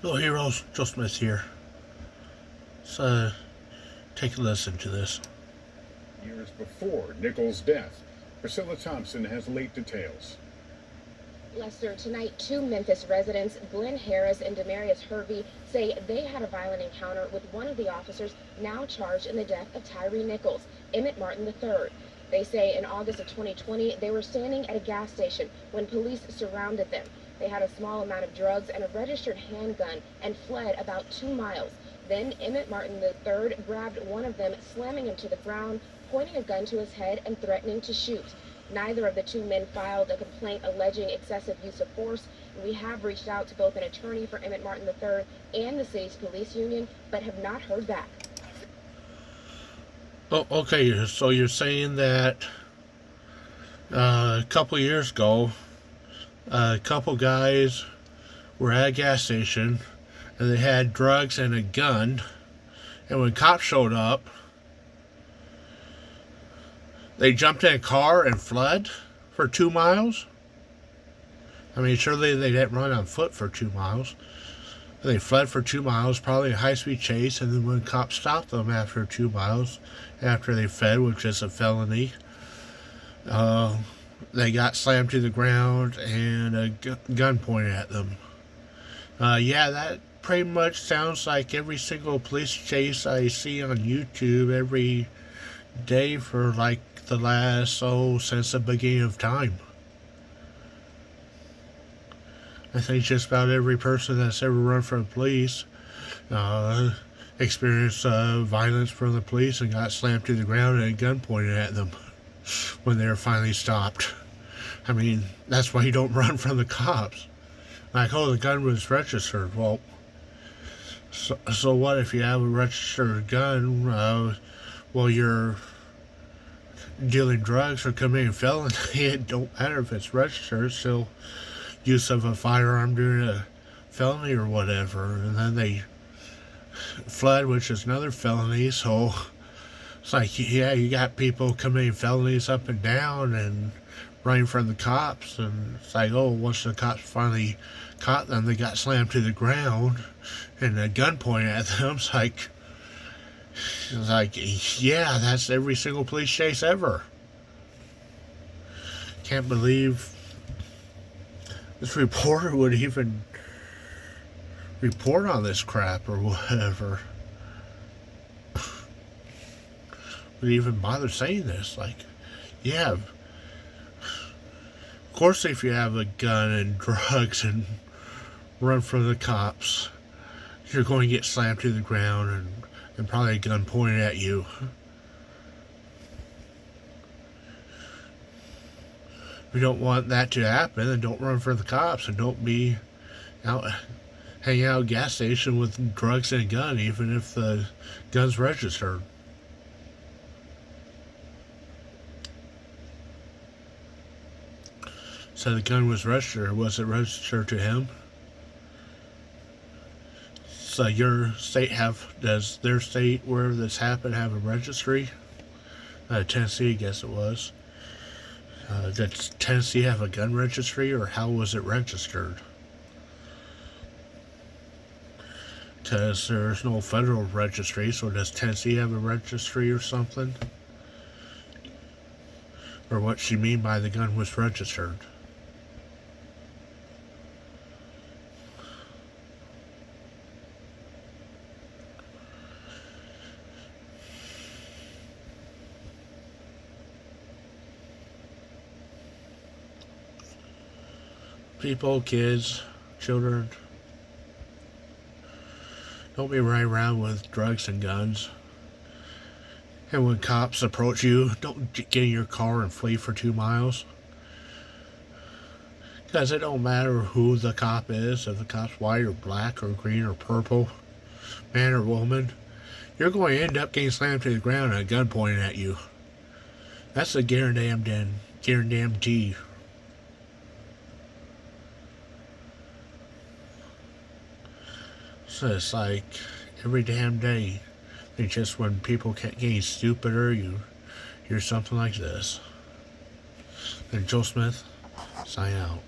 Hello heroes, Joe Smith here. Let's take a listen to this. Years before Nichols' death, Priscilla Thompson has late details. Lester, tonight, two Memphis residents, Glenn Harris and Demarius Hervey, say they had a violent encounter with one of the officers now charged in the death of Tyree Nichols, Emmett Martin III. They say in August of 2020, they were standing at a gas station when police surrounded them. They had a small amount of drugs and a registered handgun and fled about 2 miles. Then Emmett Martin III grabbed one of them, slamming him to the ground, pointing a gun to his head and threatening to shoot. Neither of the two men filed a complaint alleging excessive use of force. We have reached out to both an attorney for Emmett Martin III and the city's police union, but have not heard back. Oh, okay, so you're saying that a couple years ago, a couple guys were at a gas station and they had drugs and a gun, and when cops showed up, they jumped in a car and fled for 2 miles? I mean, surely they didn't run on foot for 2 miles. They fled for 2 miles, probably a high-speed chase, and then when cops stopped them after 2 miles, after they fled, which is a felony, they got slammed to the ground and a gun pointed at them. Yeah, that pretty much sounds like every single police chase I see on YouTube every day for like the last, since the beginning of time. I think just about every person that's ever run from the police experienced violence from the police and got slammed to the ground and a gun pointed at them when they were finally stopped. I mean, that's why you don't run from the cops. Like, oh, the gun was registered. Well, so what if you have a registered gun? Well, you're dealing drugs or committing felony. It don't matter if it's registered. It's still use of a firearm during a felony or whatever. And then they fled, which is another felony. So it's like, yeah, you got people committing felonies up and down and running from the cops, and it's like, oh, once the cops finally caught them, they got slammed to the ground and a gun pointed at them. It's like, yeah, that's every single police chase ever. Can't believe this reporter would even report on this crap or whatever. Would even bother saying this. Like, yeah, of course, if you have a gun and drugs and run from the cops, you're going to get slammed to the ground and probably a gun pointed at you. If you don't want that to happen, then don't run from the cops and don't be out hanging out at a gas station with drugs and a gun, even if the gun's registered. So the gun was registered. Was it registered to him? So your state does their state where this happened have a registry? Tennessee, I guess it was. Does Tennessee have a gun registry, or how was it registered? Because there's no federal registry, so does Tennessee have a registry or something? Or what she mean by the gun was registered? People, kids, children, don't be running around with drugs and guns. And when cops approach you, don't get in your car and flee for 2 miles. Because it don't matter who the cop is, if the cop's white or black or green or purple, man or woman, you're going to end up getting slammed to the ground and a gun pointed at you. That's a guarantee. So it's like every damn day. It's just when people get getting stupider, you hear something like this. And Joe Smith, sign out.